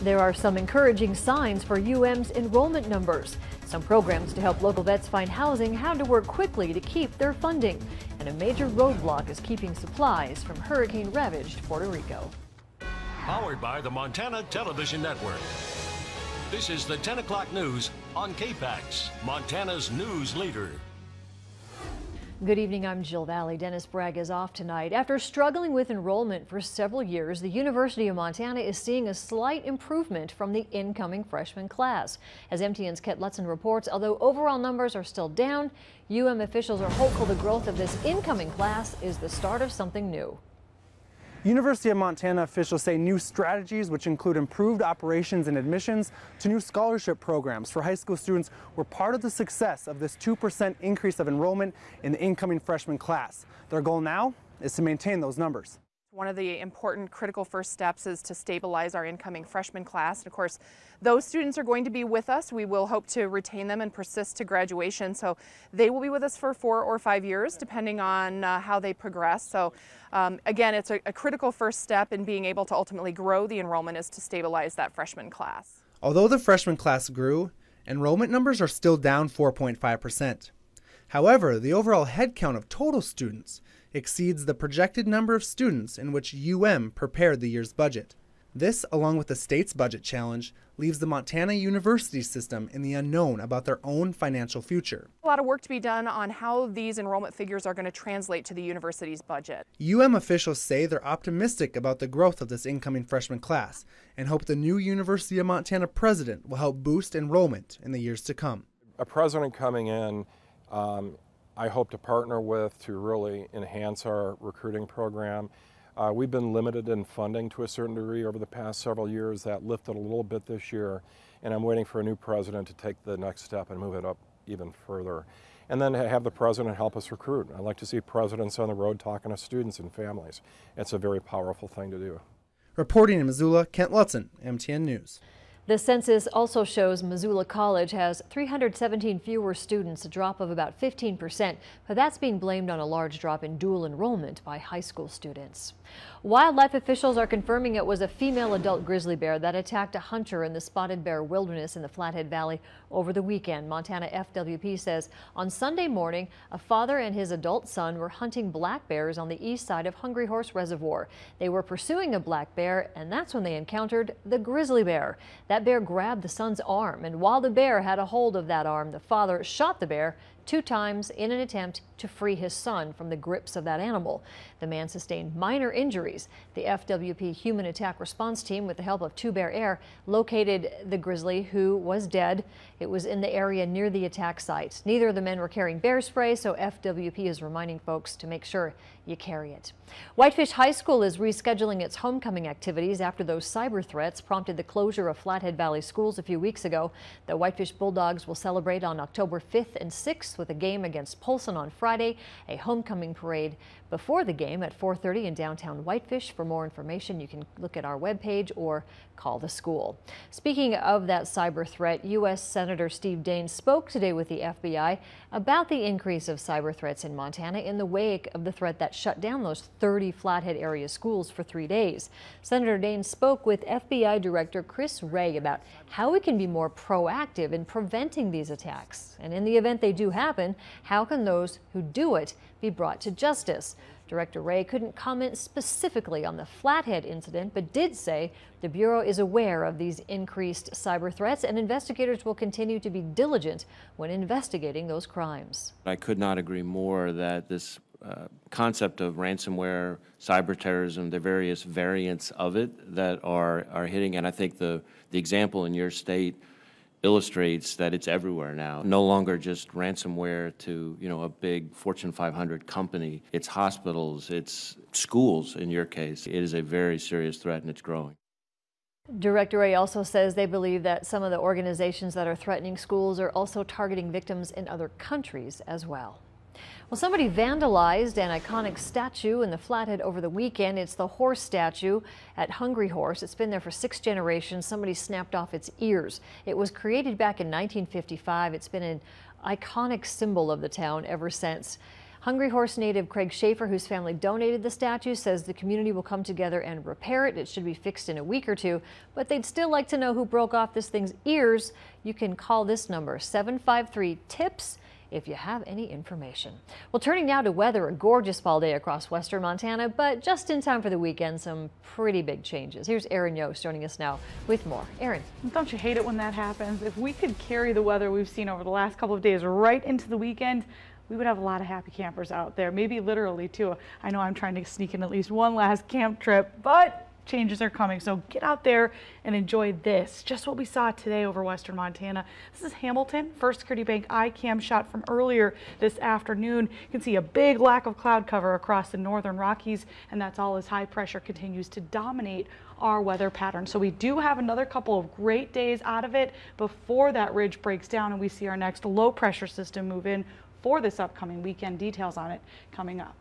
There are some encouraging signs for UM's enrollment numbers. Some programs to help local vets find housing had to work quickly to keep their funding. And a major roadblock is keeping supplies from hurricane-ravaged Puerto Rico. Powered by the Montana Television Network. This is the 10 o'clock news on KPAX, Montana's news leader. Good evening, I'm Jill Valley. Dennis Bragg is off tonight. After struggling with enrollment for several years, the University of Montana is seeing a slight improvement from the incoming freshman class. As MTN's Kent Lutzen reports, although overall numbers are still down, UM officials are hopeful the growth of this incoming class is the start of something new. University of Montana officials say new strategies, which include improved operations and admissions to new scholarship programs for high school students, were part of the success of this 2% increase of enrollment in the incoming freshman class. Their goal now is to maintain those numbers. One of the important critical first steps is to stabilize our incoming freshman class. And of course, those students are going to be with us. We will hope to retain them and persist to graduation. So they will be with us for 4 or 5 years, depending on how they progress. So again, it's a critical first step in being able to ultimately grow the enrollment is to stabilize that freshman class. Although the freshman class grew, enrollment numbers are still down 4.5%. However, the overall headcount of total students exceeds the projected number of students in which UM prepared the year's budget. This, along with the state's budget challenge, leaves the Montana University system in the unknown about their own financial future. A lot of work to be done on how these enrollment figures are going to translate to the university's budget. UM officials say they're optimistic about the growth of this incoming freshman class and hope the new University of Montana president will help boost enrollment in the years to come. A president coming in, I hope to partner with to really enhance our recruiting program. We've been limited in funding to a certain degree over the past several years. That lifted a little bit this year, and I'm waiting for a new president to take the next step and move it up even further. And then have the president help us recruit. I like to see presidents on the road talking to students and families. It's a very powerful thing to do. Reporting in Missoula, Kent Lutzen, MTN News. The census also shows Missoula College has 317 fewer students, a drop of about 15%, but that's being blamed on a large drop in dual enrollment by high school students. Wildlife officials are confirming it was a female adult grizzly bear that attacked a hunter in the Spotted Bear Wilderness in the Flathead Valley over the weekend. Montana FWP says on Sunday morning, a father and his adult son were hunting black bears on the east side of Hungry Horse Reservoir. They were pursuing a black bear, and that's when they encountered the grizzly bear. That bear grabbed the son's arm, and while the bear had a hold of that arm, the father shot the bear 2 times in an attempt to free his son from the grips of that animal. The man sustained minor injuries. The FWP Human Attack Response Team, with the help of 2 Bear Air, located the grizzly, who was dead. It was in the area near the attack site. Neither of the men were carrying bear spray, so FWP is reminding folks to make sure you carry it. Whitefish High School is rescheduling its homecoming activities after those cyber threats prompted the closure of Flathead Valley schools a few weeks ago. The Whitefish Bulldogs will celebrate on October 5th and 6th with a game against Polson on Friday, a homecoming parade before the game at 4:30 in downtown Whitefish. For more information, you can look at our webpage or call the school. Speaking of that cyber threat, U.S. Senator Steve Daines spoke today with the FBI about the increase of cyber threats in Montana in the wake of the threat that shut down those 30 Flathead area schools for 3 days. Senator Daines spoke with FBI Director Chris Wray about how we can be more proactive in preventing these attacks. And in the event they do happen, how can those who do it be brought to justice? Director Wray couldn't comment specifically on the Flathead incident, but did say the Bureau is aware of these increased cyber threats and investigators will continue to be diligent when investigating those crimes. I could not agree more that this concept of ransomware, cyber terrorism, the various variants of it that are hitting, and I think the example in your state illustrates that it's everywhere now. No longer just ransomware to, a big Fortune 500 company. It's hospitals, it's schools in your case. It is a very serious threat and it's growing. Director Wray also says they believe that some of the organizations that are threatening schools are also targeting victims in other countries as well. Well, somebody vandalized an iconic statue in the Flathead over the weekend. It's the horse statue at Hungry Horse. It's been there for 6 generations. Somebody snapped off its ears. It was created back in 1955. It's been an iconic symbol of the town ever since. Hungry Horse native Craig Schaefer, whose family donated the statue, says the community will come together and repair it. It should be fixed in a week or two, but they'd still like to know who broke off this thing's ears. You can call this number, 753-TIPS. if you have any information. Well, turning now to weather, a gorgeous fall day across western Montana, but just in time for the weekend, some pretty big changes. Here's Erin Yost joining us now with more. Erin. Don't you hate it when that happens? If we could carry the weather we've seen over the last couple of days right into the weekend, we would have a lot of happy campers out there, maybe literally too. I know I'm trying to sneak in at least one last camp trip, but changes are coming, so get out there and enjoy this. Just what we saw today over western Montana. This is Hamilton, First Security Bank iCam shot from earlier this afternoon. You can see a big lack of cloud cover across the northern Rockies, and that's all as high pressure continues to dominate our weather pattern. So we do have another couple of great days out of it before that ridge breaks down and we see our next low pressure system move in for this upcoming weekend. Details on it coming up.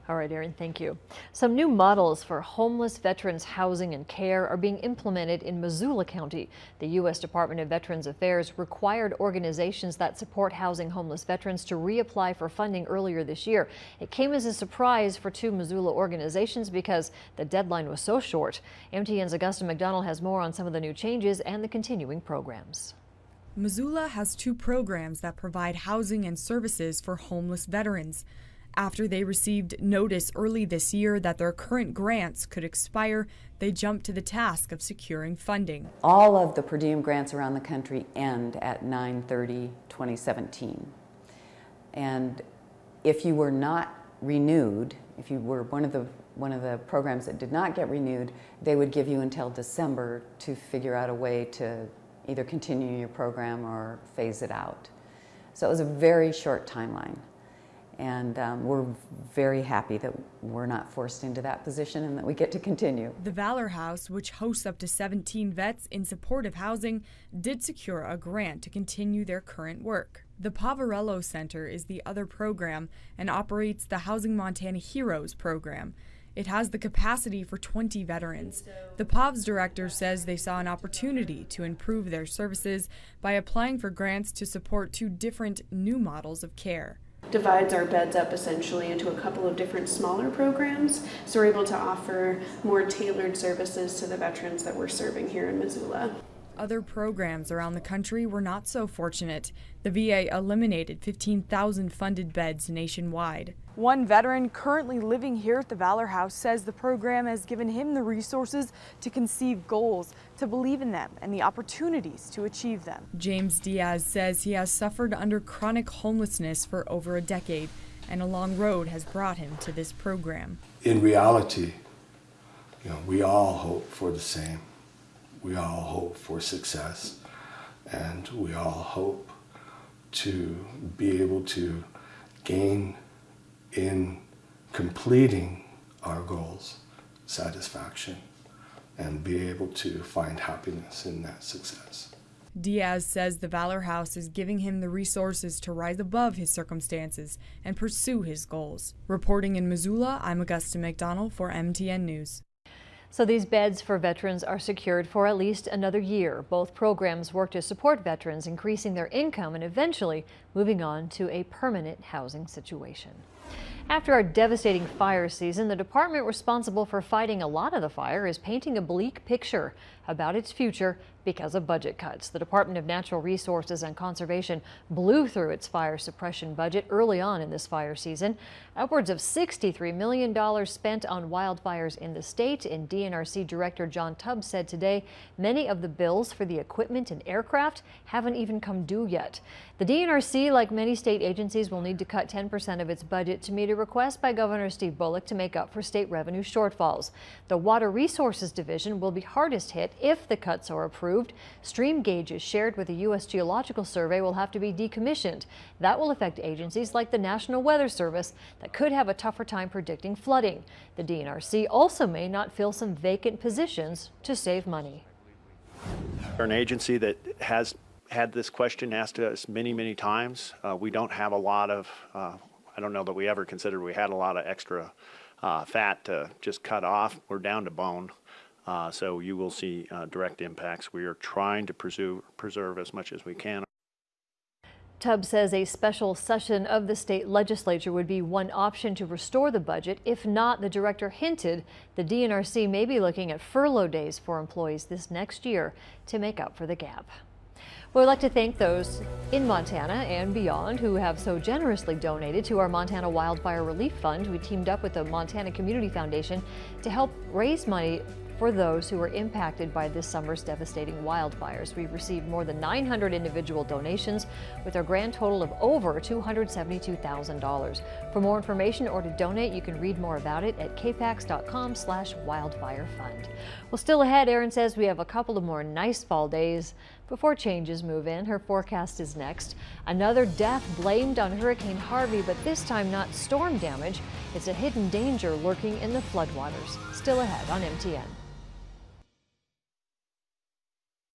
All right, Erin, thank you. Some new models for homeless veterans housing and care are being implemented in Missoula County. The U.S. Department of Veterans Affairs required organizations that support housing homeless veterans to reapply for funding earlier this year. It came as a surprise for two Missoula organizations because the deadline was so short. MTN's Augusta McDonald has more on some of the new changes and the continuing programs. Missoula has two programs that provide housing and services for homeless veterans. After they received notice early this year that their current grants could expire, they jumped to the task of securing funding. All of the per diem grants around the country end at 9/30/2017. And if you were not renewed, if you were one of the programs that did not get renewed, they would give you until December to figure out a way to either continue your program or phase it out. So it was a very short timeline. And we're very happy that we're not forced into that position and that we get to continue. The Valor House, which hosts up to 17 vets in supportive housing, did secure a grant to continue their current work. The Pavarello Center is the other program and operates the Housing Montana Heroes program. It has the capacity for 20 veterans. The POV's director says they saw an opportunity to improve their services by applying for grants to support two different new models of care. Divides our beds up essentially into a couple of different smaller programs, so we're able to offer more tailored services to the veterans that we're serving here in Missoula. Other programs around the country were not so fortunate. The VA eliminated 15,000 funded beds nationwide. One veteran currently living here at the Valor House says the program has given him the resources to conceive goals, to believe in them, and the opportunities to achieve them. James Diaz says he has suffered under chronic homelessness for over a decade, and a long road has brought him to this program. In reality, we all hope for the same. We all hope for success, and we all hope to be able to gain in completing our goals satisfaction and be able to find happiness in that success. Diaz says the Valor House is giving him the resources to rise above his circumstances and pursue his goals. Reporting in Missoula, I'm Augusta McDonald for MTN News. So these beds for veterans are secured for at least another year. Both programs work to support veterans, increasing their income and eventually moving on to a permanent housing situation. After our devastating fire season, the department responsible for fighting a lot of the fire is painting a bleak picture about its future because of budget cuts. The Department of Natural Resources and Conservation blew through its fire suppression budget early on in this fire season. Upwards of $63 million spent on wildfires in the state, and DNRC Director John Tubbs said today many of the bills for the equipment and aircraft haven't even come due yet. The DNRC, like many state agencies, will need to cut 10% of its budget to meet a request by Governor Steve Bullock to make up for state revenue shortfalls. The Water Resources Division will be hardest hit if the cuts are approved. Stream gauges shared with the U.S. Geological Survey will have to be decommissioned. That will affect agencies like the National Weather Service that could have a tougher time predicting flooding. The DNRC also may not fill some vacant positions to save money. We're an agency that has had this question asked to us many, many times. We don't have a lot of, I don't know that we ever considered we had a lot of extra fat to just cut off. We're down to bone. So you will see direct impacts. We are trying to preserve as much as we can. Tubbs says a special session of the state legislature would be one option to restore the budget. If not, the director hinted the DNRC may be looking at furlough days for employees this next year to make up for the gap. We'd like to thank those in Montana and beyond who have so generously donated to our Montana Wildfire Relief Fund. We teamed up with the Montana Community Foundation to help raise money for those who were impacted by this summer's devastating wildfires. We've received more than 900 individual donations with a grand total of over $272,000. For more information or to donate, you can read more about it at kpax.com/wildfirefund. Well, still ahead, Erin says we have a couple of more nice fall days before changes move in. Her forecast is next. Another death blamed on Hurricane Harvey, but this time not storm damage. It's a hidden danger lurking in the floodwaters. Still ahead on MTN.